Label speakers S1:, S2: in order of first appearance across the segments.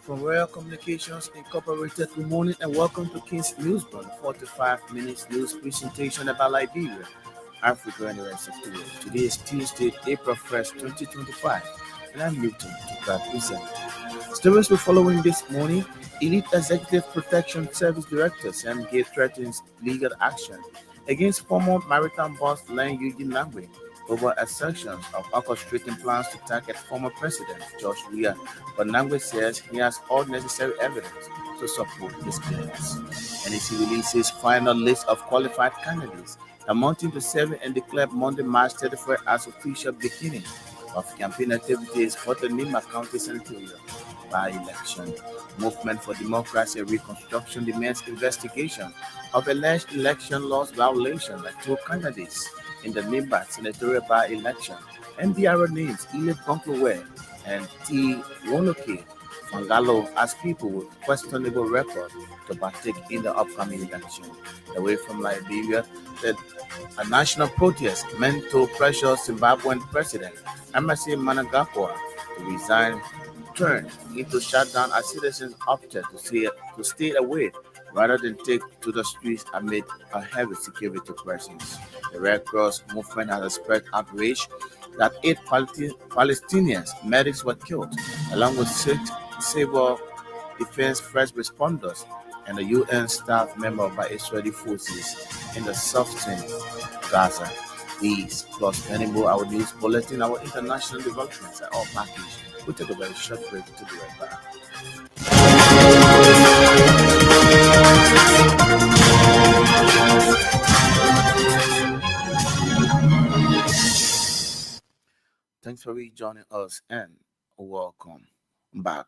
S1: From Royal Communications Incorporated, good morning and welcome to King's Newsroom, 45 minutes news presentation about Liberia, Africa, and the rest of the world. Today is Tuesday, April 1st, 2025, and I'm Newton to present. Stories we're following this morning: Elite Executive Protection Service Director Sam Gay threatens legal action against former maritime boss Len Eugene Langwe over assertions of orchestrating plans to target former President George Weah, but Langwe says he has all necessary evidence to support his claims. NEC releases final list of qualified candidates, amounting to 7, and declared Monday, March 31st as official beginning of campaign activities for the Nima County Senatorial by-election. Movement for Democracy and Reconstruction demands investigation of alleged election laws violation by 2 candidates in the Nimba senatorial by-election. MDR names Elif Konklowe and T. Wonoke Fangalo as people with questionable record to partake in the upcoming election. Away from Liberia, a national protest meant to pressure Zimbabwean President Emmerson Mnangagwa to resign turned into shutdown as citizens opted to stay away rather than take to the streets amid a heavy security presence. The Red Cross movement has expressed outrage that 8 Palestinians medics were killed, along with 6 civil defense first responders and a UN staff member by Israeli forces in the southern Gaza. These plus many more our news bulletin, our international developments are all packaged. We'll take a very short break to be right back. Thanks for rejoining us and welcome back.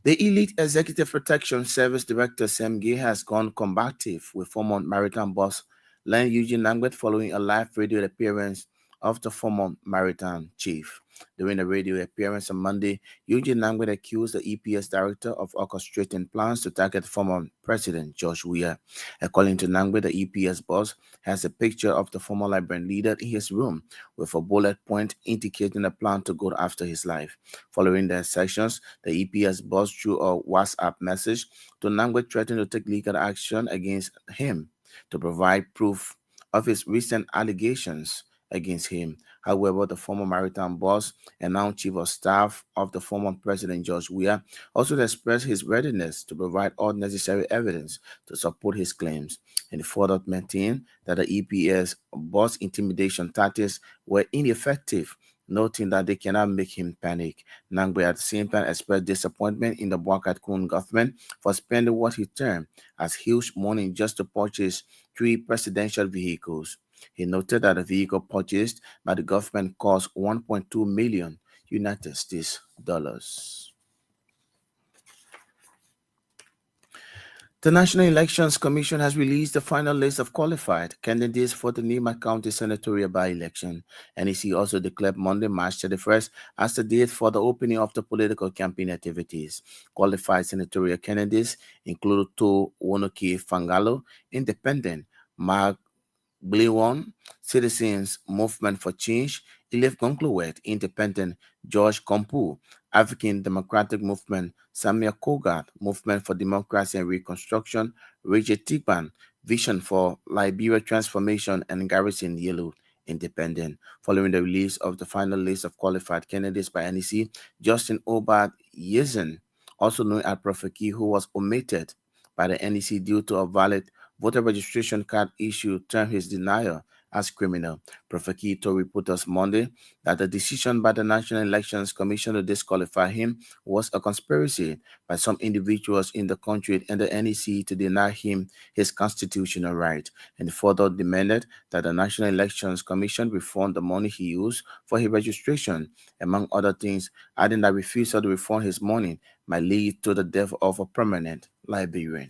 S1: The Elite Executive Protection Service Director Sam Gay has gone combative with former maritime boss Len Eugene Langwe following a live radio appearance of the former maritime chief. During the radio appearance on Monday, Eugene Langwe accused the EPS director of orchestrating plans to target former President George Weah. According to Langwe, the EPS boss has a picture of the former Liberian leader in his room with a bullet point indicating a plan to go after his life. Following the assertions, the EPS boss threw a WhatsApp message to Langwe threatening to take legal action against him to provide proof of his recent allegations against him. However, the former maritime boss and now chief of staff of the former President George Weah also expressed his readiness to provide all necessary evidence to support his claims, and he further maintained that the EPS boss intimidation tactics were ineffective, noting that they cannot make him panic. Langwe at the same time expressed disappointment in the Bwakat Kun government for spending what he termed as huge money just to purchase 3 presidential vehicles. He noted that the vehicle purchased by the government cost 1.2 million United States dollars. The National Elections Commission has released the final list of qualified candidates for the Nima County Senatorial by-election. NEC also declared Monday, March 31st as the date for the opening of the political campaign activities. Qualified senatorial candidates include To Wonoke Fangalo, Independent, Mark Bliwon, Citizens Movement for Change, Elif Gonkluwet, Independent, George Kompu, African Democratic Movement, Samia Kogat, Movement for Democracy and Reconstruction, Richard Tigban, Vision for Liberia Transformation, and Garrison Yellow, independent. Following the release of the final list of qualified candidates by NEC, Justin Obad Yezen, also known as Profeki, who was omitted by the NEC due to a valid voter registration card issue, termed his denial as criminal. Profeki told reporters Monday that the decision by the National Elections Commission to disqualify him was a conspiracy by some individuals in the country and the NEC to deny him his constitutional right, and further demanded that the National Elections Commission refund the money he used for his registration, among other things, adding that refusal to refund his money might lead to the death of a permanent Liberian.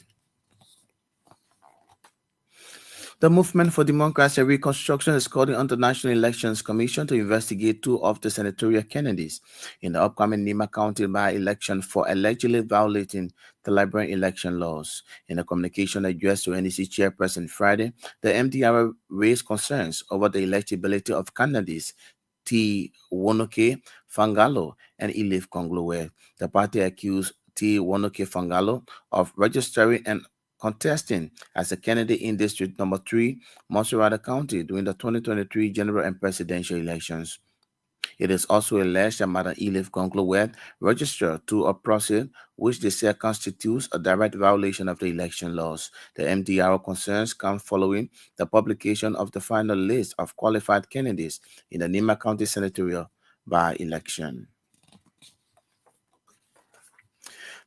S1: The Movement for Democracy and Reconstruction is calling on the National Elections Commission to investigate two of the senatorial candidates in the upcoming Nima County by-election for allegedly violating the Liberian election laws. In a communication addressed to NEC chairperson Friday, the MDR raised concerns over the electability of candidates T. Wonoke Fangalo and Elif Konglowe. The party accused T. Wonoke Fangalo of registering and contesting as a candidate in District Number 3, Monserrate County during the 2023 general and presidential elections. It is also alleged that Madam Elif Konglowe registered to a process which they say constitutes a direct violation of the election laws. The MDR concerns come following the publication of the final list of qualified candidates in the Nima County senatorial by-election.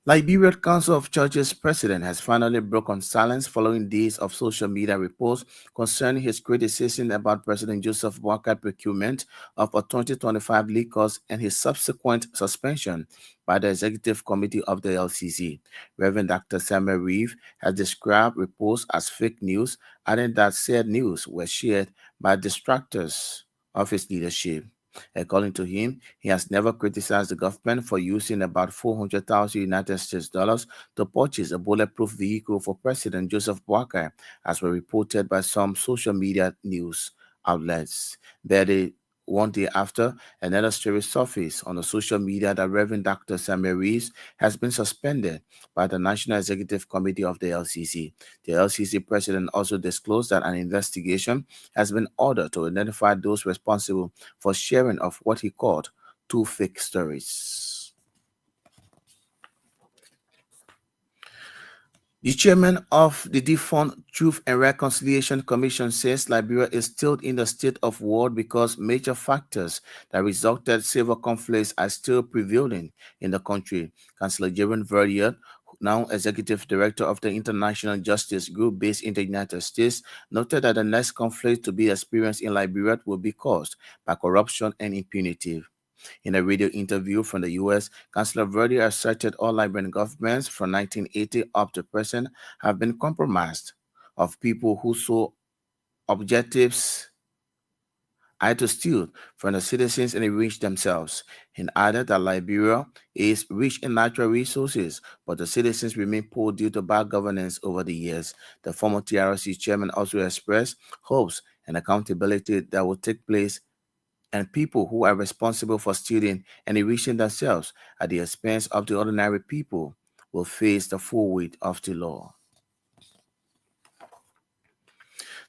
S1: Liberian Council of Churches president has finally broken silence following days of social media reports concerning his criticism about President Joseph Boakai procurement of a 2025 liquors and his subsequent suspension by the Executive Committee of the LCC. Reverend Dr. Samuel Reeve has described reports as fake news, adding that said news was shared by distractors of his leadership. According to him, he has never criticized the government for using about 400,000 United States dollars to purchase a bulletproof vehicle for President Joseph Boakai, as were reported by some social media news outlets. Barely one day after, another story surfaced on the social media that Reverend Dr. Samuel Reeves has been suspended by the National Executive Committee of the LCC. The LCC president also disclosed that an investigation has been ordered to identify those responsible for sharing of what he called two fake stories. The chairman of the defunct Truth and Reconciliation Commission says Liberia is still in the state of war because major factors that resulted civil conflicts are still prevailing in the country. Councillor Jevon Verdier, now executive director of the International Justice Group based in the United States, noted that the next conflict to be experienced in Liberia will be caused by corruption and impunity. In a radio interview from the U.S., Councillor Verdi asserted all Liberian governments from 1980 up to present have been compromised of people who saw objectives are to steal from the citizens and enrich themselves. He added that Liberia is rich in natural resources, but the citizens remain poor due to bad governance over the years. The former TRC chairman also expressed hopes and accountability that will take place, and people who are responsible for stealing and enriching themselves at the expense of the ordinary people will face the full weight of the law.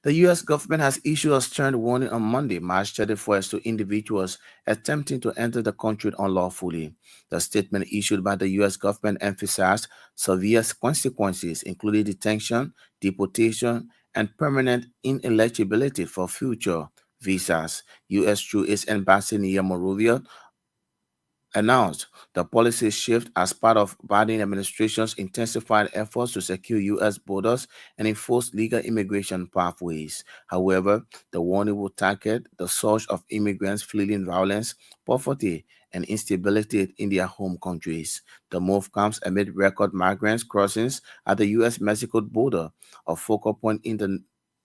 S1: The U.S. government has issued a stern warning on Monday, March 31st, to individuals attempting to enter the country unlawfully. The statement issued by the U.S. government emphasized severe consequences, including detention, deportation, and permanent ineligibility for future visas. U.S. through its embassy near Monrovia announced the policy shift as part of Biden administration's intensified efforts to secure U.S. borders and enforce legal immigration pathways. However, the warning will target the surge of immigrants fleeing violence, poverty, and instability in their home countries. The move comes amid record migrants crossings at the U.S.-Mexico border, a focal point in the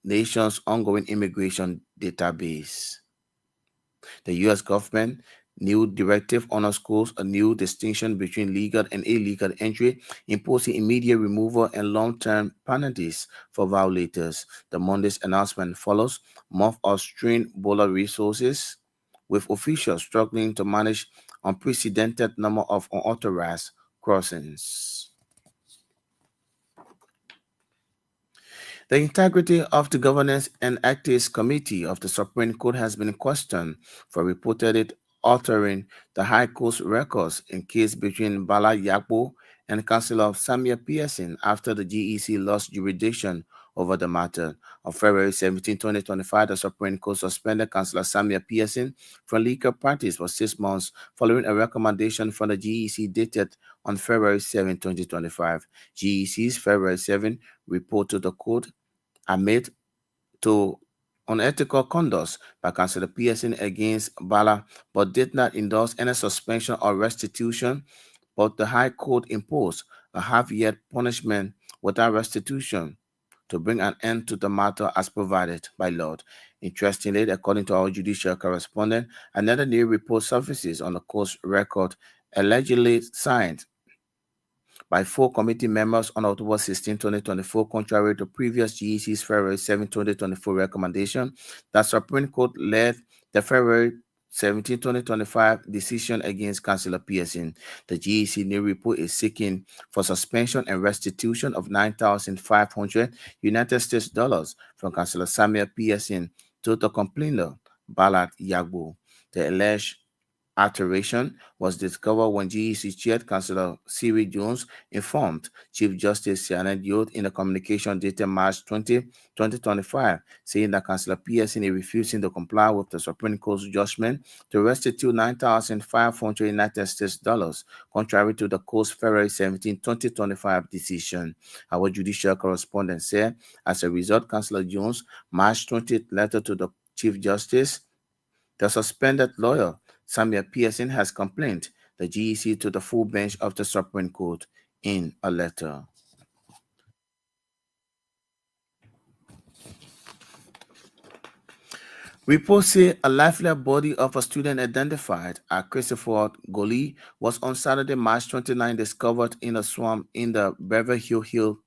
S1: nation's ongoing immigration database. The U.S. government new directive underscores a new distinction between legal and illegal entry, imposing immediate removal and long-term penalties for violators. The Monday's announcement follows months of strained border resources, with officials struggling to manage unprecedented number of unauthorized crossings. The integrity of the Governance and Ethics Committee of the Supreme Court has been questioned for reportedly altering the High Court's records in case between Bala Yakbo and Councillor Samia Pearson after the GEC lost jurisdiction over the matter. On February 17, 2025, the Supreme Court suspended Councillor Samia Pearson from legal practice for 6 months following a recommendation from the GEC dated on February 7, 2025. GEC's February 7 report to the court admit to unethical conduct by Councillor Pearson against Bala, but did not endorse any suspension or restitution. But the High Court imposed a half-year punishment without restitution to bring an end to the matter as provided by law. Interestingly, according to our judicial correspondent, another new report surfaces on the court's record allegedly signed by 4 committee members on October 16, 2024, contrary to previous GEC's February 7, 2024 recommendation. The Supreme Court led the February 17, 2025 decision against Councillor Pearson. The GEC new report is seeking for suspension and restitution of 9,500 United States dollars from Councillor Samuel Pearson to the complainant, Ballard Yagbo. The alleged alteration was discovered when GEC Chair Councillor Siri Jones informed Chief Justice Sianet Youth in a communication dated March 20, 2025, saying that Councillor Pearson is refusing to comply with the Supreme Court's judgment to restitute 9,500 United States dollars, contrary to the court's February 17, 2025 decision. Our judicial correspondent said, as a result, Councillor Jones' March 20th letter to the Chief Justice, the suspended lawyer Samuel Pearson has complained the GEC to the full bench of the Supreme Court in a letter. Reports say a lifeless body of a student identified as Christopher Goli was on Saturday, March 29, discovered in a swamp in the Beverly Hill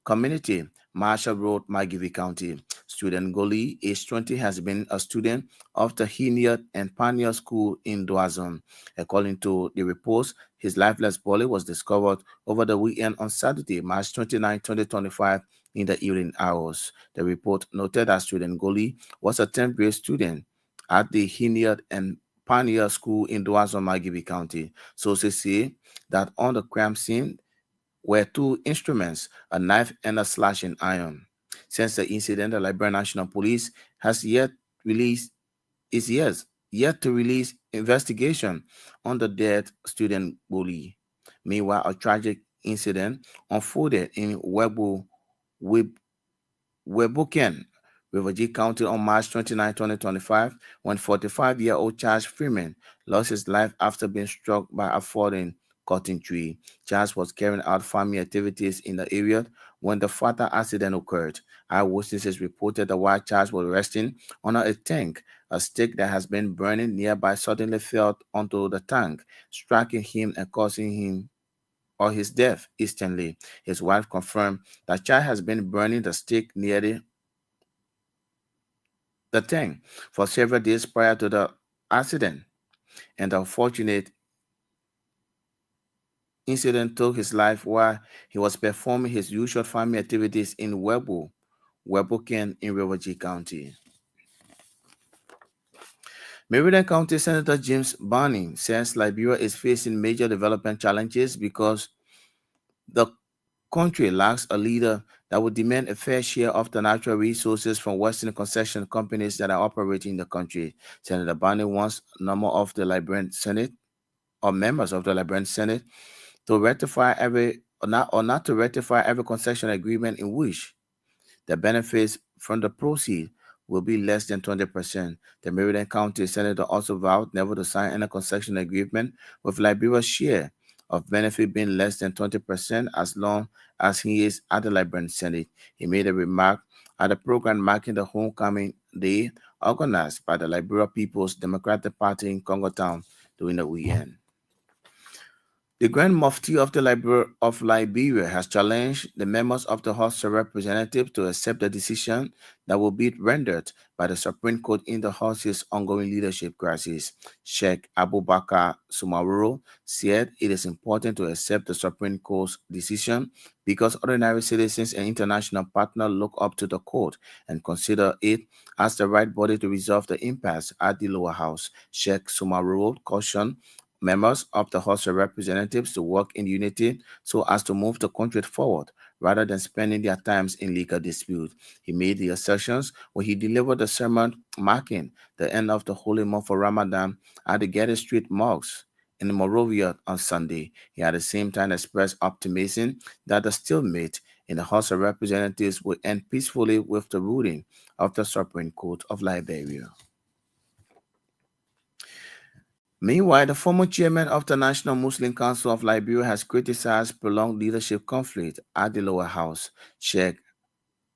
S1: community, Marshall Road, McGill County. Student Goli, age 20, has been a student of the Hiniard and Pioneer School in Doazon. According to the reports, his lifeless body was discovered over the weekend on Saturday, March 29, 2025, in the evening hours. The report noted that student Goli was a 10th grade student at the Hiniard and Pioneer School in Doazon, McGill County. Sources say that on the crime scene were 2 instruments, a knife and a slashing iron. Since the incident, the Liberian National Police has yet to release investigation on the dead student bully. Meanwhile, a tragic incident unfolded in Webuken, River County on March 29, 2025, when 45-year-old Charles Freeman lost his life after being struck by a falling cotton tree. Charles was carrying out farming activities in the area when the fatal accident occurred. Eyewitnesses reported that while Charles was resting under a tank, a stick that has been burning nearby suddenly fell onto the tank, striking him and causing him or his death instantly. His wife confirmed that Charles has been burning the stick near the tank for several days prior to the accident, and the unfortunate incident took his life while he was performing his usual farming activities in Webuken in River County. Meridian County Senator James Barney says Liberia is facing major development challenges because the country lacks a leader that would demand a fair share of the natural resources from Western concession companies that are operating in the country. Senator Barney wants a number of the Liberian Senate or members of the Liberian Senate to ratify not to ratify every concession agreement in which the benefits from the proceeds will be less than 20%. The Meridian County Senator also vowed never to sign any concession agreement with Liberia's share of benefit being less than 20% as long as he is at the Liberian Senate. He made a remark at a program marking the homecoming day organized by the Liberia People's Democratic Party in Congo Town during the weekend. The Grand Mufti of Liberia has challenged the members of the House of Representatives to accept the decision that will be rendered by the Supreme Court in the House's ongoing leadership crisis. Sheikh Abubakar Sumaroro said it is important to accept the Supreme Court's decision because ordinary citizens and international partners look up to the court and consider it as the right body to resolve the impasse at the lower house. Sheikh Sumaroro cautioned members of the House of Representatives to work in unity so as to move the country forward rather than spending their times in legal dispute. He made the assertions when he delivered a sermon marking the end of the holy month of Ramadan at the Getty Street Mosque in Monrovia on Sunday. He at the same time expressed optimism that the stalemate in the House of Representatives will end peacefully with the ruling of the Supreme Court of Liberia. Meanwhile, the former chairman of the National Muslim Council of Liberia has criticized prolonged leadership conflict at the lower house. Sheikh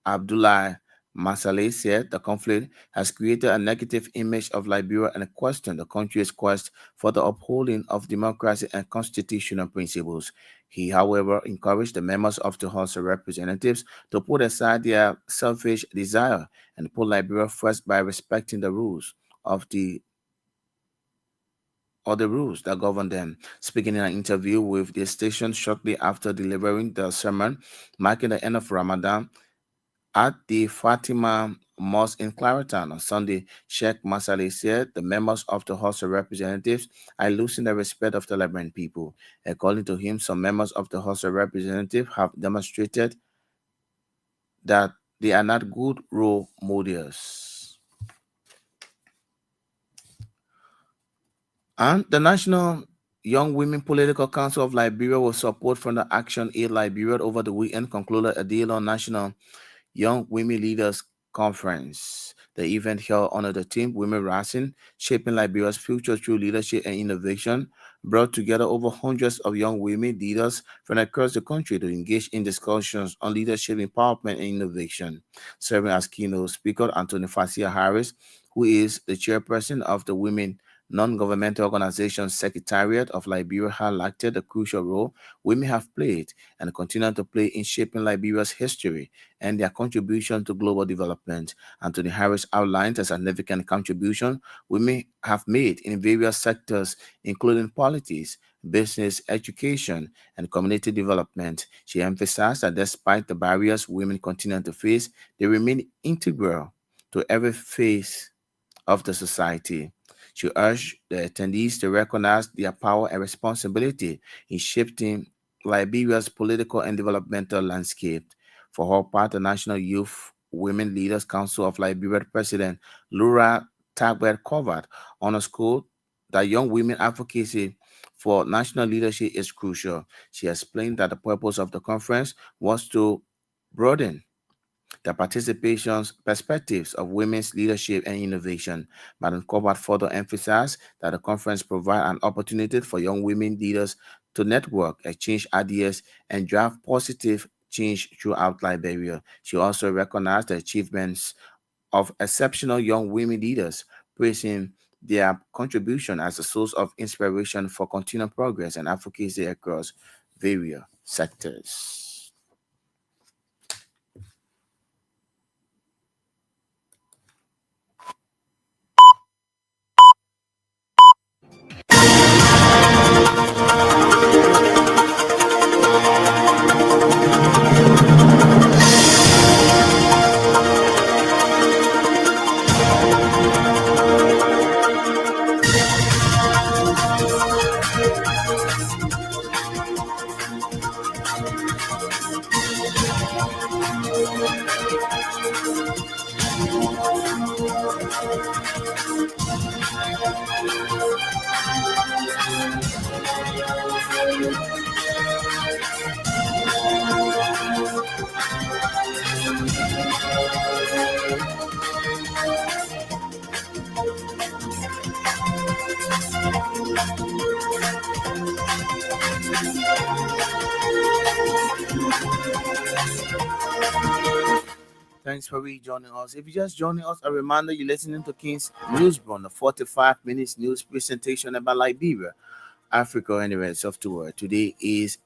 S1: Abdullah Masaleh said the conflict has created a negative image of Liberia and questioned the country's quest for the upholding of democracy and constitutional principles. He, however, encouraged the members of the House of Representatives to put aside their selfish desire and put Liberia first by respecting the rules of the rules that govern them. Speaking in an interview with the station shortly after delivering the sermon marking the end of Ramadan at the Fatima Mosque in Clariton on Sunday, Sheikh Masali said the members of the House of Representatives are losing the respect of the Liberian people. According to him, some members of the House of Representatives have demonstrated that they are not good role models. And the National Young Women Political Council of Liberia, with support from the Action Aid Liberia, over the weekend concluded a deal on National Young Women Leaders Conference. The event held under the theme Women Rising, Shaping Liberia's Future Through Leadership and Innovation, brought together over hundreds of young women leaders from across the country to engage in discussions on leadership, empowerment, and innovation. Serving as keynote speaker, Anthony Facia Harris, who is the chairperson of the Women Non-Governmental Organization Secretariat of Liberia, highlighted the crucial role women have played and continue to play in shaping Liberia's history and their contribution to global development. Anthony Harris outlined a significant contribution women have made in various sectors, including politics, business, education, and community development. She emphasized that despite the barriers women continue to face, they remain integral to every phase of the society. She urged the attendees to recognize their power and responsibility in shifting Liberia's political and developmental landscape. For her part, the National Youth Women Leaders Council of Liberia President Laura Tagbert covered underscored that young women advocacy for national leadership is crucial. She explained that the purpose of the conference was to broaden the participation's perspectives of women's leadership and innovation. Madam Covert further emphasized that the conference provides an opportunity for young women leaders to network, exchange ideas, and drive positive change throughout Liberia. She also recognized the achievements of exceptional young women leaders, praising their contribution as a source of inspiration for continued progress and advocacy across various sectors. Thanks for rejoining us. If you just joining us, a reminder you're listening to King's Newsroom, the 45 minutes news presentation about Liberia, Africa and the rest of the world. Today is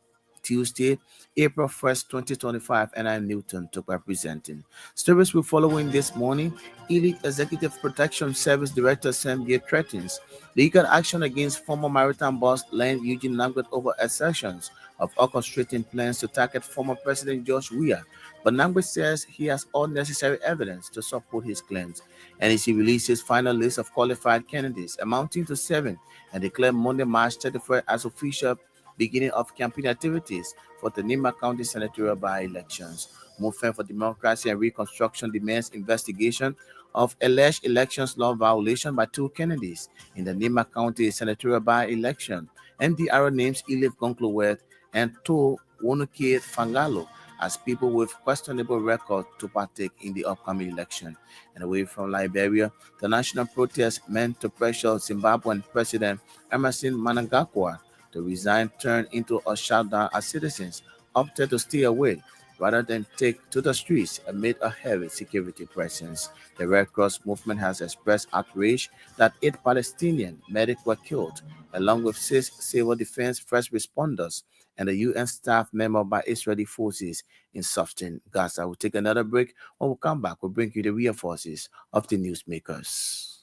S1: Tuesday, April 1st, 2025, and I'm Newton to representing. Stories we're following this morning. Elite Executive Protection Service Director Sam Gay threatens legal action against former maritime boss Len Eugene Langbet over assertions of orchestrating plans to target former President George Weah. But Langbet says he has all necessary evidence to support his claims. NEC releases final list of qualified candidates amounting to 7 and declared Monday, March 31st as official beginning of campaign activities for the Nima County senatorial by-elections. Movement for Democracy and Reconstruction demands investigation of alleged elections law violation by 2 candidates in the Nima County senatorial by-election. MDR names Elif Gonkloweth and To Wonuke Fangalo as people with questionable records to partake in the upcoming election. And away from Liberia, the national protest meant to pressure Zimbabwean President Emerson Mnangagwa to resign turned into a shutdown as citizens opted to stay away rather than take to the streets amid a heavy security presence. The Red Cross movement has expressed outrage that 8 Palestinian medics were killed, along with 6 civil defense first responders and a UN staff member by Israeli forces in southern Gaza. We'll take another break. When we come back, we'll bring you the real forces of the newsmakers.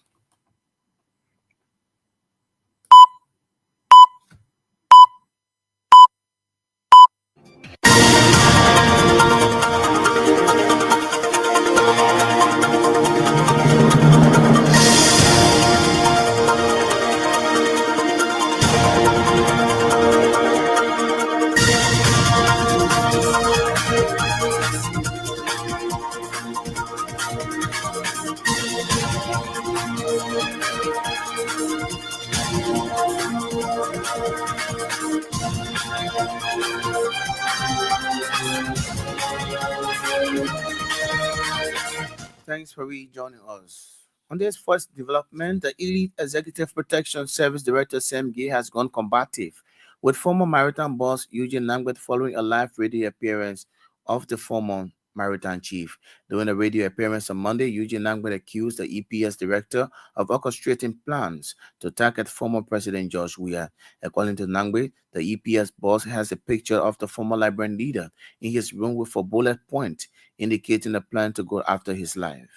S1: Thanks for rejoining us. On this first development, the Elite Executive Protection Service Director Sam Gay has gone combative with former maritime boss Eugene Langbet following a live radio appearance of the former maritime chief. During a radio appearance on Monday, Eugene Langbet accused the EPS director of orchestrating plans to target former President George Weah. According to Langbet, the EPS boss has a picture of the former Liberian leader in his room with a bullet point indicating a plan to go after his life.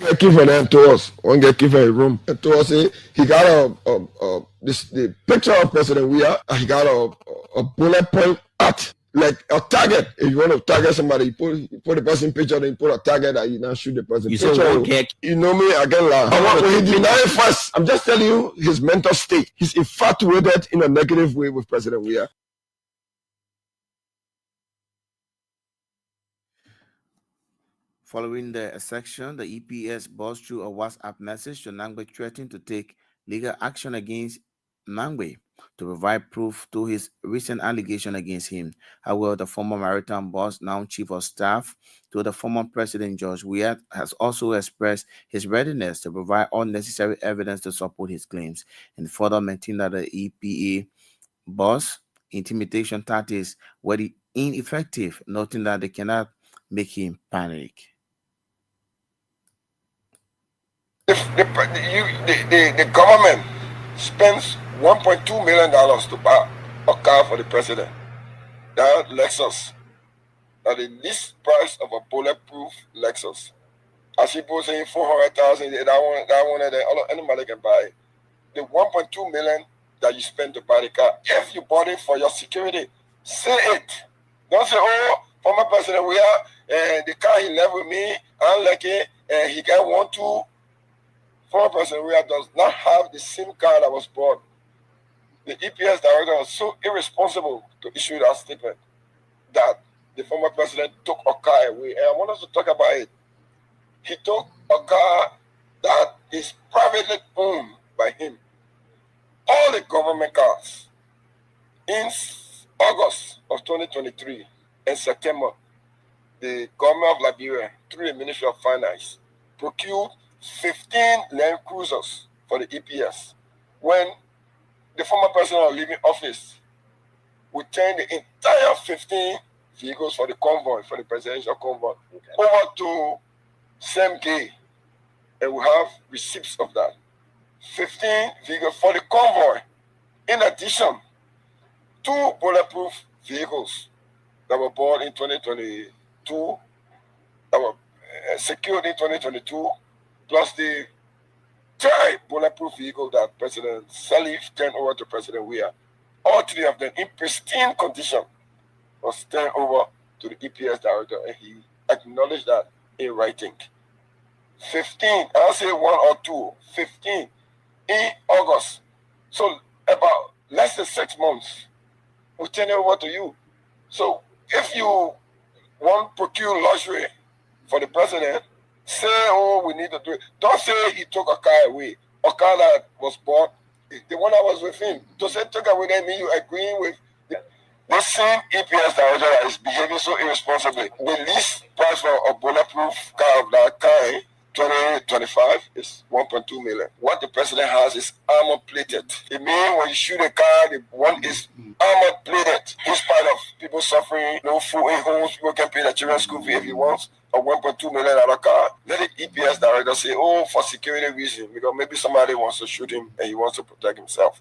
S2: Get key for them to us. One get key for a room. And to us, he got the picture of President Weah. He got a bullet point at like a target. If you want to target somebody, you put the person picture, then you put a target that you now shoot the person.
S3: You say one get.
S2: You know me again, la. When he denied first, I'm just telling you his mental state. He's infatuated in a negative way with President Weah.
S1: Following the section, the EPS boss threw a WhatsApp message to Nangbe threatening to take legal action against Nangbe to provide proof to his recent allegation against him. However, the former maritime boss, now chief of staff to the former president George Weah, has also expressed his readiness to provide all necessary evidence to support his claims and further maintain that the EPA boss intimidation tactics were ineffective, noting that they cannot make him panic.
S2: The government spends $1.2 million to buy a car for the president. That Lexus, at the least price of a bulletproof Lexus. As people saying 400,000, anybody can buy it. The 1.2 million that you spend to buy the car, if you bought it for your security, say it. Don't say, oh, former president, we are the car he left with me, I'm lucky, and he got 1, 2. Former president Weah does not have the same car that was bought. The EPS director was so irresponsible to issue that statement that the former president took a car away. And I want us to talk about it. He took a car that is privately owned by him. All the government cars in August of 2023 and September, the government of Liberia, through the Ministry of Finance, procured 15 Land Cruisers for the EPS. When the former president was leaving office, we turned the entire 15 vehicles for the convoy, for the presidential convoy, over to Sam Gay, and we have receipts of that. 15 vehicles for the convoy. In addition, 2 bulletproof vehicles that were bought in 2022, that were secured in 2022, plus the 3 bulletproof vehicle that President Salif turned over to President Weah. All 3 of them in pristine condition was turned over to the EPS director, and he acknowledged that in writing. 15, I'll say 1 or 2, 15 in August. So about less than 6 months, we turn it over to you. So if you want to procure luxury for the president, say, oh, we need to do it. Don't say he took a car away. A car that was bought, the one that was with him. To say took away, that means you agreeing with the same EPS director that is behaving so irresponsibly. The least price for a bulletproof car of that kind, 2025, is 1.2 million. What the president has is armor plated. It means when you shoot a car, the one is armor plated. In spite of people suffering, no food in homes, people can pay their children's school fee if he wants a 1.2 million car. Let the EPS director say, oh, for security reasons, because maybe somebody wants to shoot him and he wants to protect himself.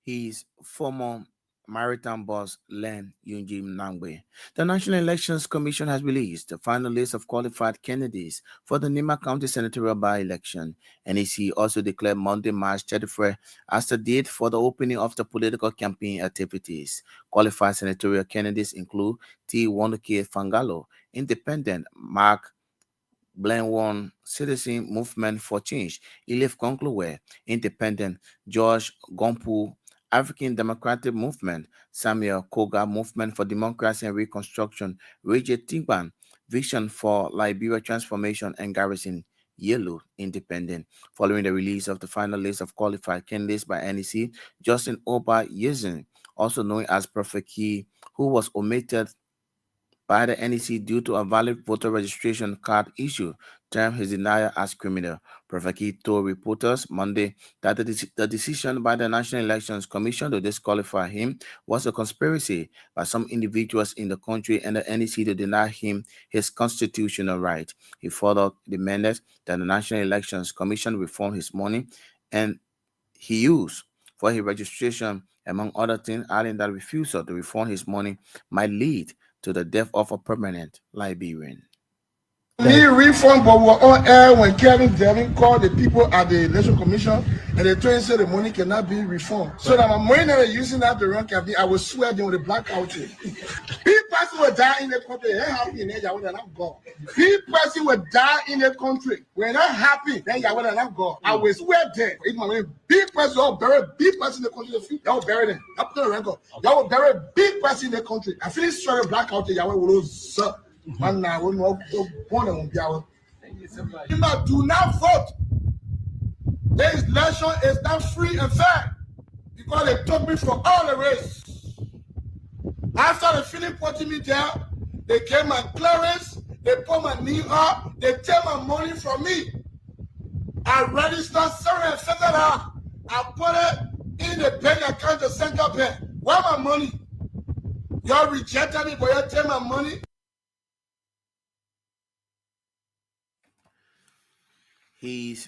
S1: His former maritime boss, Len Yunjim Nangwe. The National Elections Commission has released the final list of qualified candidates for the Nima County senatorial by-election. NEC also declared Monday, March 31st as the date for the opening of the political campaign activities. Qualified senatorial candidates include T. Wanduke Fangalo, Independent, Mark Blenwon, Citizen Movement for Change, Elif Concluwe, Independent, George Gompu, African Democratic Movement, Samuel Koga, Movement for Democracy and Reconstruction, Reggie Tingban, Vision for Liberia Transformation, and Garrison Yellow, Independent. Following the release of the final list of qualified candidates by NEC, Justin Oba Yezin, also known as Prophet Key, who was omitted by the NEC due to a valid voter registration card issue, termed his denial as criminal. Profeki told reporters Monday that the decision by the National Elections Commission to disqualify him was a conspiracy by some individuals in the country and the NEC to deny him his constitutional right. He further demanded that the National Elections Commission reform his money and he used for his registration, among other things, adding that refusal to refund his money might lead to the death of a permanent Liberian.
S3: He reformed, but we were on air when Kevin Devin called the people at the Election Commission and they told him say the money cannot be reformed. So that my money that they're using that to run campaign, I will swear them with a blackout. Big person will die in the country. They're happy in there, when they're not gone. Big person will die in the country. We're not happy, then you're when they're not gone. I will swear them. Big person, y'all bury big person in the country. Y'all bury them. Up to the record. Y'all will bury big person in the country. I feel it's sure blackout. Y'all will lose. Man, now we know one of them. Do not vote. This election is not free and fair because they took me for all the race. After the feeling putting me down, they gave my clearance, they put my knee up, they take my money from me. I registered $750. I put it in the bank account, the central bank. Where my money? Y'all rejected me, but y'all take my money.
S1: His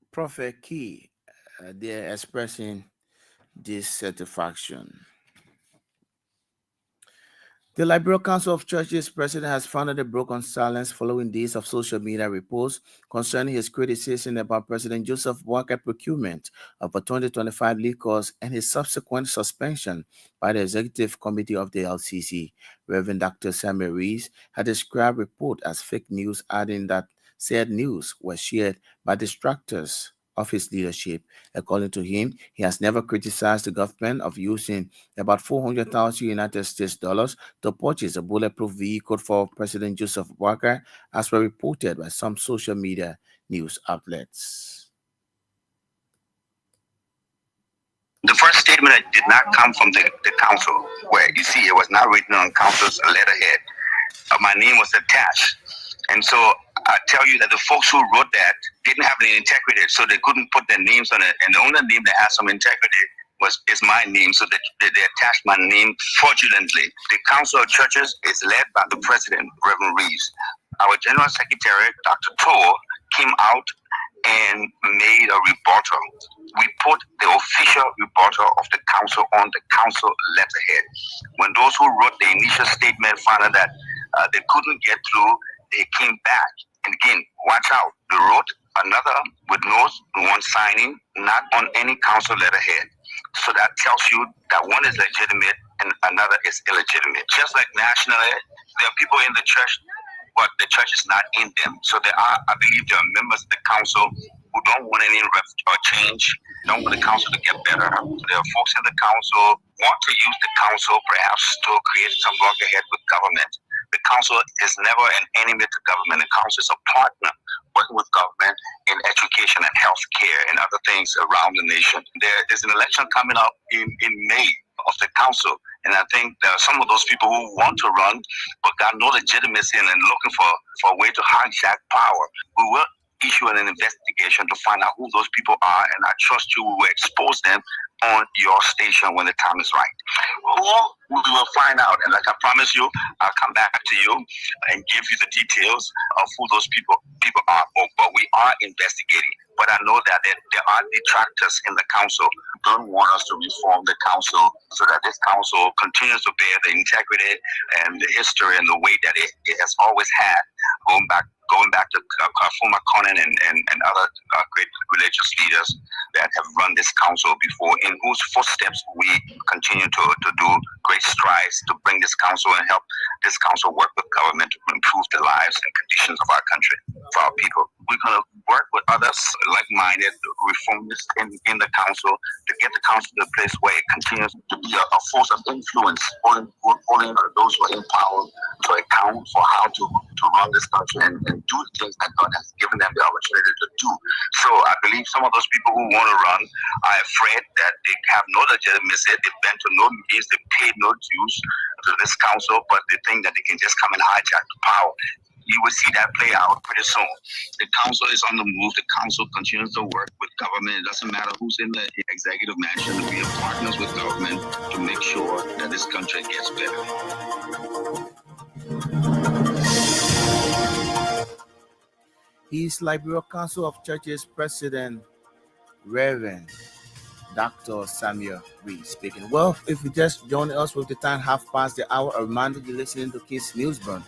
S1: Prophet Key, they're expressing dissatisfaction. The Liberal Council of Churches president has founded a broken silence following days of social media reports concerning his criticism about President Joseph Boakai procurement of the 2025 liquors and his subsequent suspension by the Executive Committee of the LCC. Reverend Dr. Samuel Rees had described the report as fake news, adding that said news was shared by distractors of his leadership. According to him, he has never criticized the government of using about 400,000 United States dollars to purchase a bulletproof vehicle for President Joseph Boakai, as were reported by some social media news outlets.
S4: The first statement did not come from the council, where you see it was not written on council's letterhead. My name was attached. And so I tell you that the folks who wrote that didn't have any integrity, so they couldn't put their names on it. And the only name that has some integrity is my name, so that they attached my name fraudulently. The Council of Churches is led by the president, Reverend Reeves. Our General Secretary, Dr. Toor, came out and made a rebuttal. We put the official rebuttal of the council on the council letterhead. When those who wrote the initial statement found out that they couldn't get through, they came back. And again, watch out. They wrote another with no one signing, not on any council letterhead. So that tells you that one is legitimate and another is illegitimate. Just like nationally, there are people in the church, but the church is not in them. So there are, I believe, there are members of the council who don't want any or change, don't want the council to get better. There are folks in the council want to use the council perhaps to create some loggerhead with government. The council is never an enemy to government. The council is a partner working with government in education and health care and other things around the nation. There is an election coming up in May of the council. And I think there are some of those people who want to run but got no legitimacy and looking for a way to hijack power. We will issue an investigation to find out who those people are, and I trust you will expose them on your station when the time is right. Who we will find out, and like I promise you, I'll come back to you and give you the details of who those people are. But we are investigating. But I know that there are detractors in the council who don't want us to reform the council so that this council continues to bear the integrity and the history and the weight that it has always had, going back to former Conan and other great religious leaders that have run this council before, in whose footsteps we continue to do great strides to bring this council and help this council work with government to improve the lives and conditions of our country, for our people. We're going to work with others, like-minded reformists in the council, to get the council to a place where it continues to be a force of influence, holding those who are in power to account for how to run this country and do the things that God has given them the opportunity to do. So I believe some of those people who want to run are afraid that they have no legitimacy, they've been to no means, they paid no dues to this council, but they think that they can just come and hijack the power. You will see that play out pretty soon. The council is on the move. The council continues to work with government. It doesn't matter who's in the executive mansion. We are partners with government to make sure that this country gets better.
S1: He is Liberia Council of Churches President, Reverend Dr. Samuel Reed speaking. Well, if you just joined us with the time 1:30, a reminder you're listening to Kids Newsburn,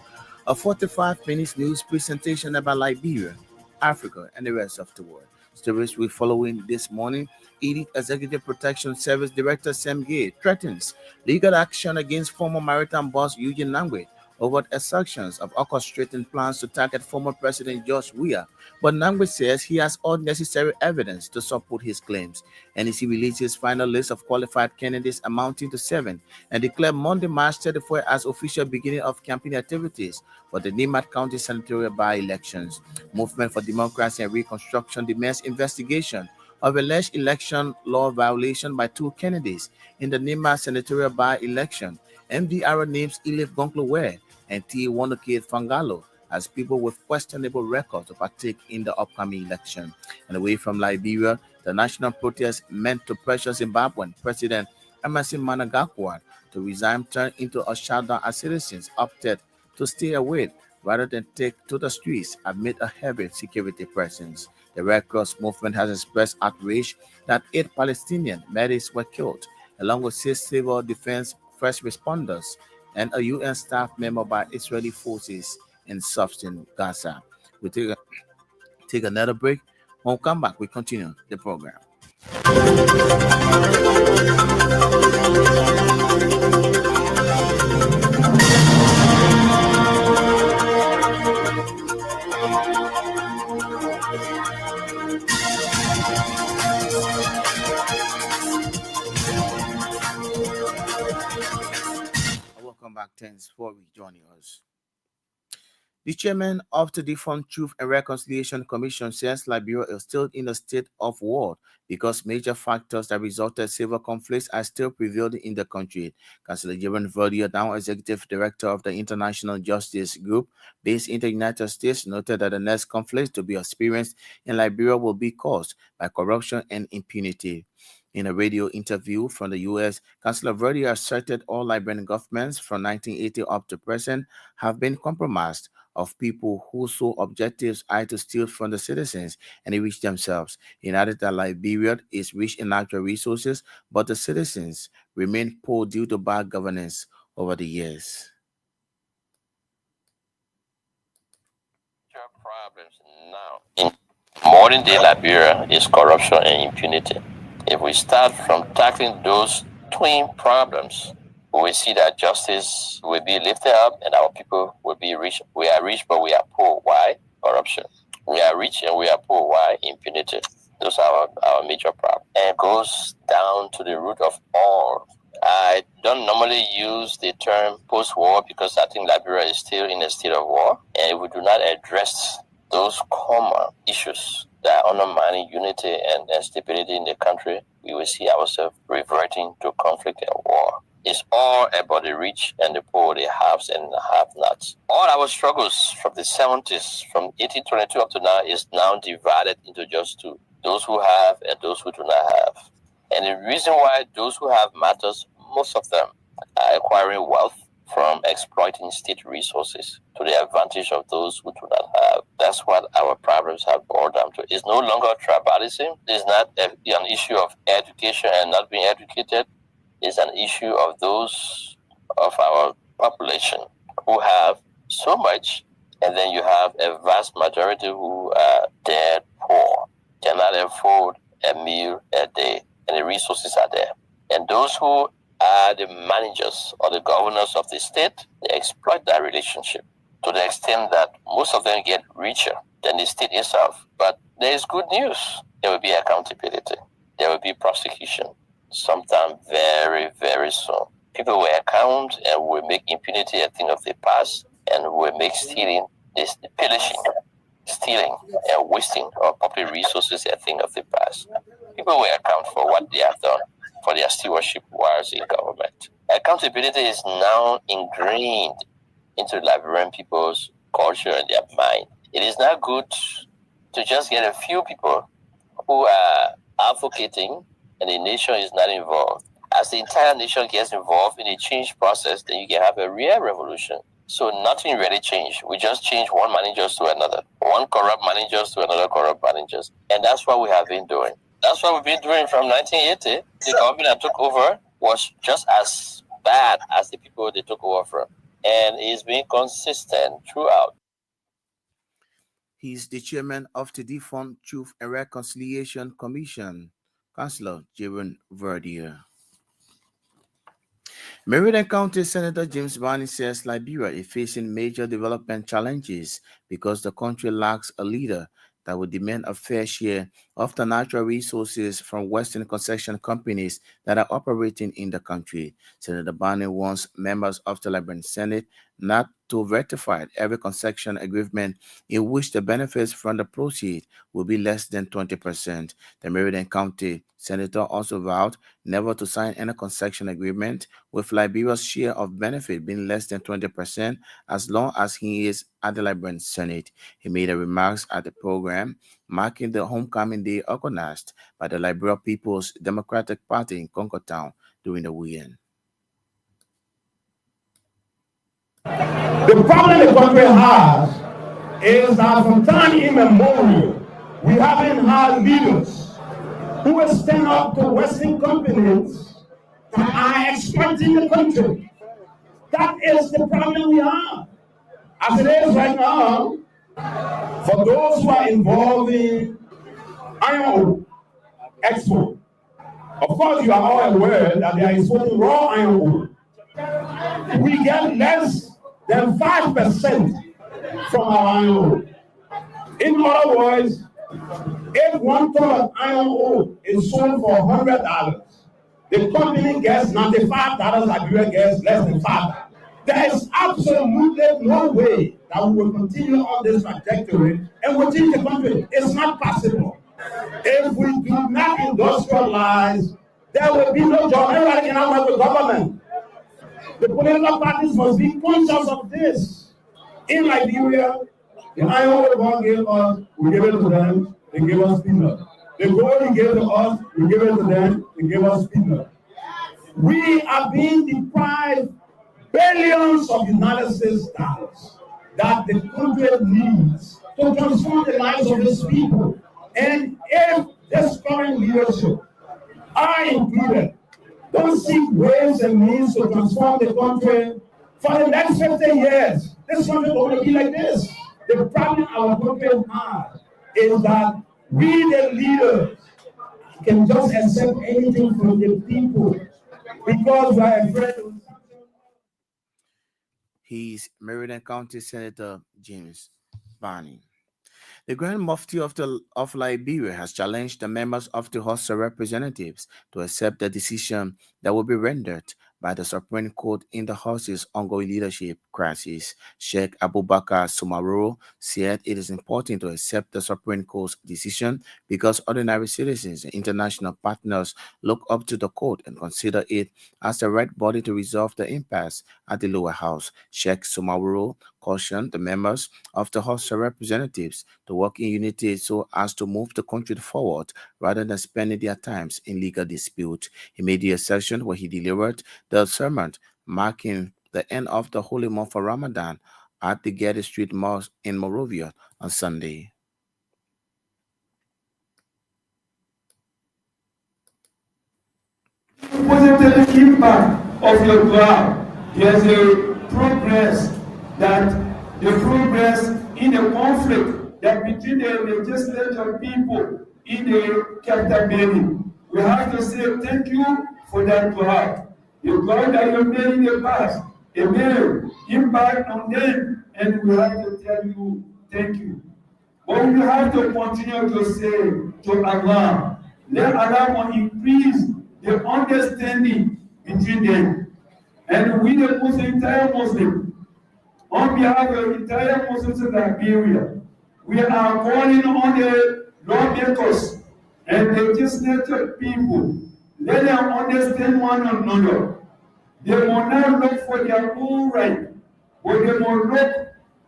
S1: a 45 minutes news presentation about Liberia, Africa, and the rest of the world. Stories we're following this morning. Elite Executive Protection Service Director Sam Gay threatens legal action against former maritime boss Eugene Nangwe over assertions of orchestrating plans to target former President George Weah. But Nangwe says he has all necessary evidence to support his claims. NEC releases final list of qualified candidates amounting to 7 and declared Monday, March 34 as official beginning of campaign activities for the Nimat County senatorial by-elections. Movement for Democracy and Reconstruction demands investigation of alleged election law violation by 2 candidates in the Nimat senatorial by-election. MDR names Elif Gonklowe and T. Wanokid Fangalo as people with questionable records to partake in the upcoming election. And away from Liberia, the national protest meant to pressure Zimbabwean President Emmerson Mnangagwa to resign turned into a shutdown as citizens opted to stay away rather than take to the streets amid a heavy security presence. The Red Cross movement has expressed outrage that 8 Palestinian medics were killed, along with 6 civil defense first responders and a UN staff member by Israeli forces in southern Gaza. We take another break. When we come back, we continue the program. Welcome back. Thanks for joining us. The chairman of the defunct Truth and Reconciliation Commission says Liberia is still in a state of war because major factors that resulted civil conflicts are still prevailing in the country. Councillor Jevon Verdier, now executive director of the International Justice Group based in the United States, noted that the next conflict to be experienced in Liberia will be caused by corruption and impunity. In a radio interview from the U.S., Councillor Verdier asserted all Liberian governments from 1980 up to present have been compromised of people whose sole objectives are to steal from the citizens and enrich themselves. He added that Liberia is rich in natural resources, but the citizens remain poor due to bad governance over the years.
S5: Problems now in modern day Liberia is corruption and impunity. If we start from tackling those twin problems, we will see that justice will be lifted up and our people will be rich. We are rich, but we are poor. Why? Corruption. We are rich and we are poor. Why? Impunity. Those are our major problems. And it goes down to the root of all. I don't normally use the term post-war because I think Liberia is still in a state of war. And if we do not address those common issues that are undermining unity and stability in the country, we will see ourselves reverting to conflict and war. It's all about the rich and the poor, the haves and the have-nots. All our struggles from the 70s, from 1822 up to now, is now divided into just two: those who have and those who do not have. And the reason why those who have matters, most of them are acquiring wealth from exploiting state resources to the advantage of those who do not have. That's what our problems have boiled down to. It's no longer tribalism. It's not an issue of education and not being educated. It's an issue of those of our population who have so much, and then you have a vast majority who are dead poor, cannot afford a meal a day, and the resources are there. And those who are the managers or the governors of the state, they exploit that relationship to the extent that most of them get richer than the state itself. But there is good news. There will be accountability. There will be prosecution sometime very, very soon. People will account and will make impunity a thing of the past and will make stealing, pillaging, stealing and wasting of public resources a thing of the past. People will account for what they have done for their stewardship whilst in government. Accountability is now ingrained into Liberian people's culture and their mind. It is not good to just get a few people who are advocating and the nation is not involved. As the entire nation gets involved in the change process, then you can have a real revolution. So nothing really changed. We just changed one manager to another, one corrupt manager to another corrupt manager. And that's what we have been doing. That's what we've been doing from 1980. The government that took over was just as bad as the people they took over from. And it's been consistent throughout.
S1: He's the chairman of the defunct Truth and Reconciliation Commission, Councillor Jaron Verdier. Meriden County Senator James Barney says Liberia is facing major development challenges because the country lacks a leader that would demand a fair share of the natural resources from Western concession companies that are operating in the country. Senator Barney wants members of the Liberian Senate not to ratify every concession agreement in which the benefits from the proceeds will be less than 20%. The Meriden County Senator also vowed never to sign any concession agreement with Liberia's share of benefit being less than 20% as long as he is at the Liberian Senate. He made the remarks at the program marking the homecoming day organized by the Liberia People's Democratic Party in Concord Town during the weekend.
S6: The problem the country has is that from time immemorial, we haven't had leaders who will stand up to Western companies that are exploiting the country. That is the problem we have. As it is right now, for those who are involved in iron ore export, of course you are all aware that they are exporting raw iron ore. We get less than 5% from our iron ore. In other words, if 1 ton of iron ore is sold for $100, the company gets $95, Liberia gets less than $5. There is absolutely no way that we will continue on this trajectory and will change the country. It's not possible. If we do not industrialize, there will be no job. Everybody cannot work with government. The political parties must be conscious of this. In Liberia, the iron ore God gave us, we give it to them, they give us peanuts. The gold he gave to us, we give it to them, they give us peanuts. We are being deprived billions of United States dollars that the country needs to transform the lives of its people. And if this current leadership, I included, don't seek ways and means to transform the country for the next 50 years, this country is going to be like this. The problem our country has is that we, the leaders, can just accept anything from the people because we are afraid of.
S1: He's Meriden County Senator James Barney. The Grand Mufti of Liberia has challenged the members of the House of Representatives to accept the decision that will be rendered by the Supreme Court in the House's ongoing leadership crisis. Sheikh Abubakar Sumaroro said it is important to accept the Supreme Court's decision because ordinary citizens and international partners look up to the court and consider it as the right body to resolve the impasse at the lower house. Sheikh Sumaroro cautioned the members of the House of Representatives to work in unity so as to move the country forward rather than spending their times in legal dispute. He made the assertion where he delivered the sermon marking the end of the holy month of Ramadan at the Getty Street Mosque in Monrovia on Sunday.
S6: Positive impact of your dua. There's a progress the progress in the conflict that between the legislature people in the capital building. We have to say thank you for that dua. The dua that you made in the past, it made impact on them, and we have to tell you thank you. But we have to continue to say to Allah, let Allah increase the understanding between them. And we, the entire Muslim, on behalf of the entire Muslims of Liberia, we are calling on the lawmakers and the legislative people. Let them understand one another. They will not look for their own right, but they will look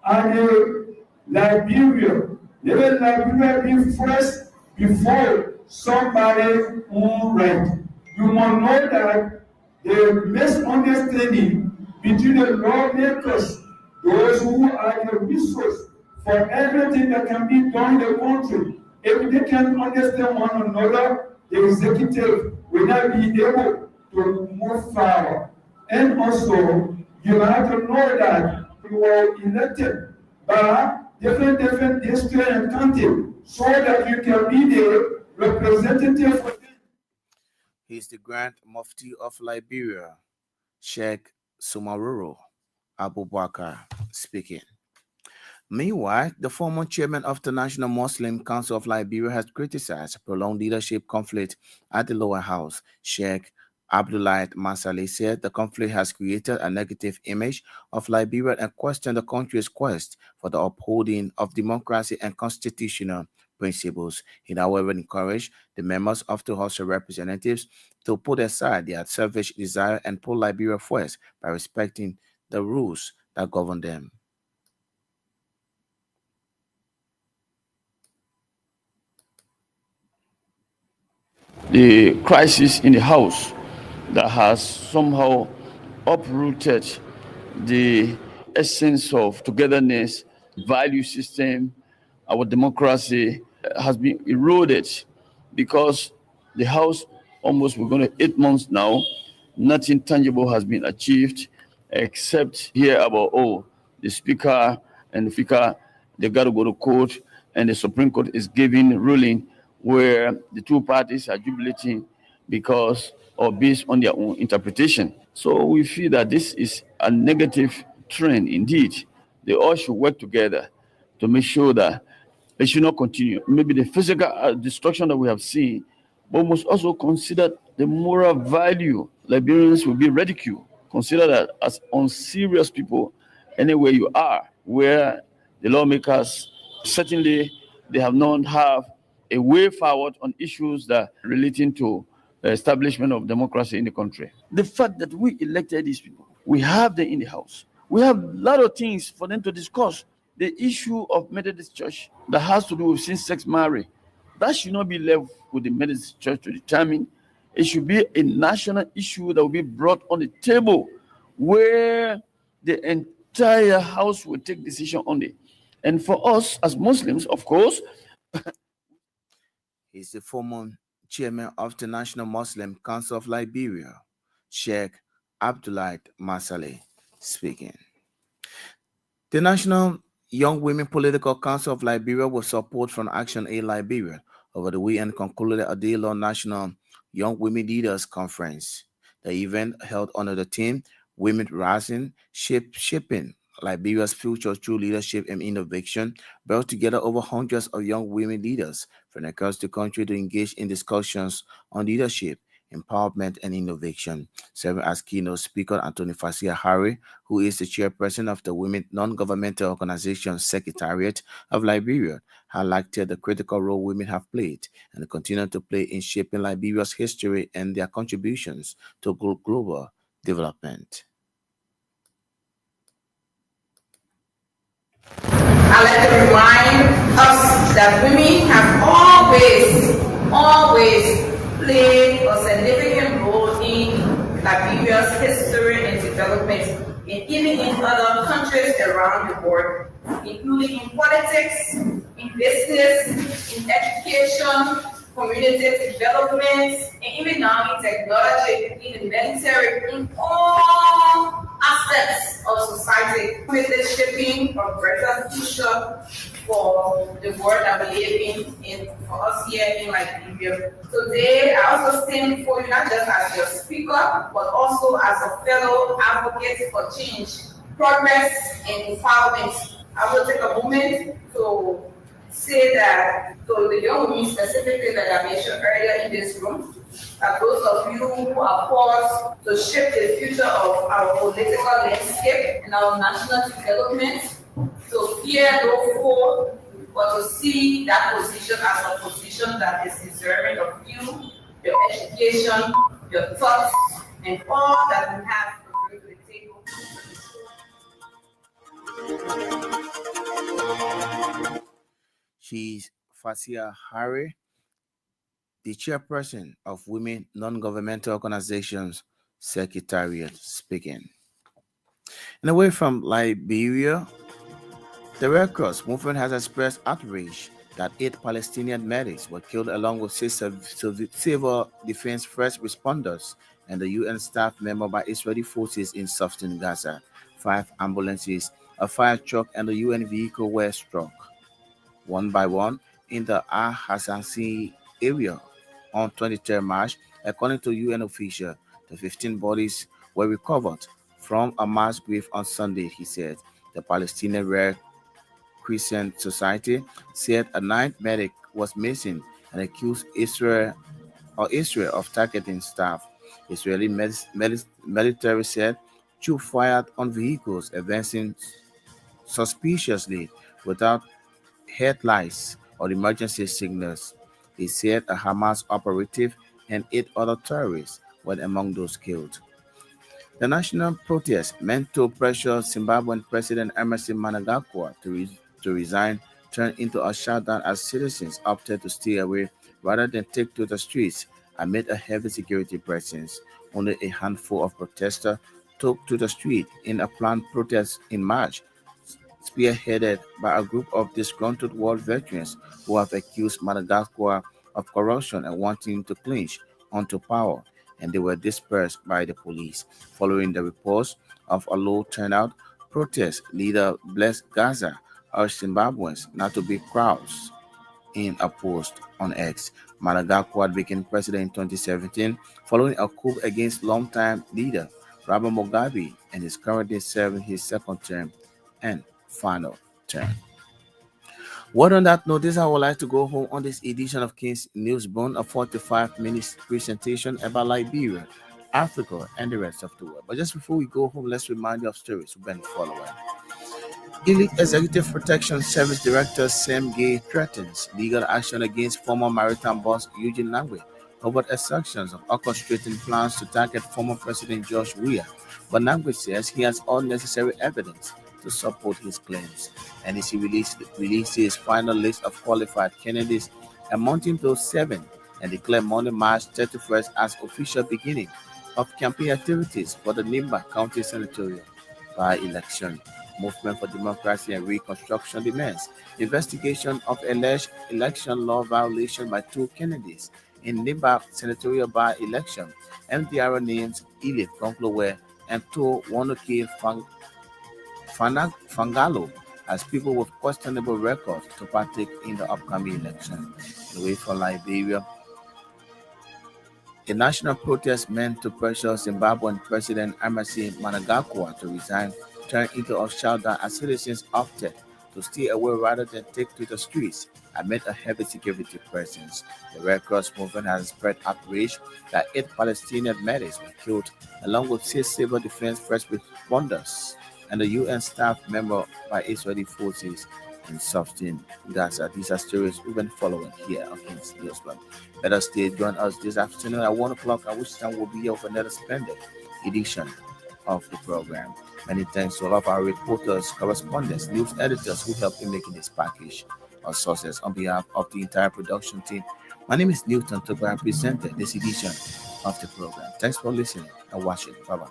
S6: at the Liberia. Let Liberia be first before somebody's own right. You must know that the misunderstanding between the lawmakers, those who are the resource for everything that can be done in the country, if they can understand one another, the executive will not be able to move forward. And also, you have to know that you were elected by different districts and counties so that you can be the representative for them.
S1: He's the Grand Mufti of Liberia, Sheikh Sumaroro Abubakar speaking. Meanwhile, the former chairman of the National Muslim Council of Liberia has criticized prolonged leadership conflict at the lower house. Sheikh Abdullah Masali said the conflict has created a negative image of Liberia and questioned the country's quest for the upholding of democracy and constitutional principles. He, however, encouraged the members of the House of Representatives to put aside their selfish desire and put Liberia first by respecting the rules that govern them.
S7: The crisis in the house that has somehow uprooted the essence of togetherness, value system, our democracy has been eroded because the house almost we're going to 8 months now, nothing tangible has been achieved except hear about the speaker and the speaker they got to go to court and the Supreme Court is giving ruling where the two parties are jubilating because or based on their own interpretation. So we feel that this is a negative trend indeed. They all should work together to make sure that it should not continue. Maybe the physical destruction that we have seen, but we must also consider the moral value. Liberians will be ridiculed. Consider that as unserious people anywhere you are, where the lawmakers certainly they have not have a way forward on issues that relating to the establishment of democracy in the country. The fact that we elected these people, we have them in the house. We have a lot of things for them to discuss. The issue of Methodist Church that has to do with same-sex marriage, that should not be left with the Methodist Church to determine. It should be a national issue that will be brought on the table where the entire house will take decision on it. And for us as Muslims, of course,
S1: He's the former chairman of the National Muslim Council of Liberia, Sheikh Abdullah Masale, speaking. The National Young Women Political Council of Liberia, with support from Action Aid Liberia, over the weekend concluded a day-long National Young Women Leaders Conference. The event, held under the theme Women Rising, Shaping Liberia's Future Through Leadership and Innovation, brought together over hundreds of young women leaders from across the country to engage in discussions on leadership, empowerment, and innovation. Serving as keynote speaker, Anthony Fasia Harry, who is the chairperson of the Women Non-Governmental Organization Secretariat of Liberia, highlighted the critical role women have played and continue to play in shaping Liberia's history and their contributions to global development.
S8: I like to remind us that women have always played a significant role in Liberia's history and development, and even in other countries around the world, including in politics, in business, in education, community development, and even now in technology, in the military, in all aspects of society, with the shaping of greater future for the world that we live in for us here in Liberia. Today, I also stand before you not just as your speaker, but also as a fellow advocate for change, progress, and empowerment. I will take a moment to say that to the young women specifically that I mentioned earlier in this room, that those of you who are forced to shape the future of our political landscape and our national development, to fear no foe, but to see that position as a position that is deserving of you, your education, your thoughts, and all that we have to bring to the table.
S1: She's Fasia Harry, the chairperson of Women Non-Governmental Organizations Secretariat, speaking. And away from Liberia, the Red Cross movement has expressed outrage that 8 Palestinian medics were killed along with 6 civil defense first responders and the UN staff member by Israeli forces in southern Gaza. 5 ambulances, a fire truck, and a UN vehicle were struck one by one in the Al-Hassan area on 23 March. According to UN officials, the 15 bodies were recovered from a mass grave on Sunday, he said. The Palestinian Red Crescent Society said a 9th medic was missing and accused Israel of targeting staff. Israeli military said troops fired on vehicles advancing suspiciously without headlights or emergency signals. They said a Hamas operative and 8 other terrorists were among those killed. The national protest meant to pressure Zimbabwean President Emerson Mnangagwa to resign turned into a shutdown as citizens opted to stay away rather than take to the streets amid a heavy security presence. Only a handful of protesters took to the street in a planned protest in March, spearheaded by a group of disgruntled war veterans who have accused Madagascar of corruption and wanting to clinch onto power, and they were dispersed by the police. Following the reports of a low turnout, protest leader Bless Gaza urged Zimbabweans not to be crowds. In a post on X, Madagascar became president in 2017 following a coup against longtime leader Robert Mugabe and is currently serving his second term and final term. Well, on that note, this is how I would like to go home on this edition of King's Newsbone, a 45 minutes presentation about Liberia, Africa, and the rest of the world. But just before we go home, let's remind you of stories we've been following. Elite Executive Protection Service Director Sam Gay threatens legal action against former maritime boss Eugene Langwe over assertions of orchestrating plans to target former President George Weah. But Langwe says he has all necessary evidence to support his claims. And he released his final list of qualified candidates amounting to 7 and declared Monday, March 31st as official beginning of campaign activities for the Nimba County Senatorial by election. Movement for Democracy and Reconstruction demands investigation of alleged election law violation by two candidates in NIBAC senatorial by-election. MDR names Elif Conclowe and To Wonoke Fangalo as people with questionable records to partake in the upcoming election. Away from Liberia, a national protest meant to pressure Zimbabwean President Emmerson Mnangagwa to resign turned into a showdown as citizens opted to stay away rather than take to the streets amid a heavy security presence. The Red Cross movement has spread outrage that 8 Palestinian medics were killed, along with 6 civil defense first responders and a UN staff member by Israeli forces in Softin, Gaza. These are stories we've been following here on King's News. Let us stay join us this afternoon at 1 o'clock, at which time we'll be here for another splendid edition of the program. Many thanks to all of our reporters, correspondents, news editors who helped in making this package of sources. On behalf of the entire production team, my name is Newton Togo. I presented this edition of the program. Thanks for listening and watching. Bye bye.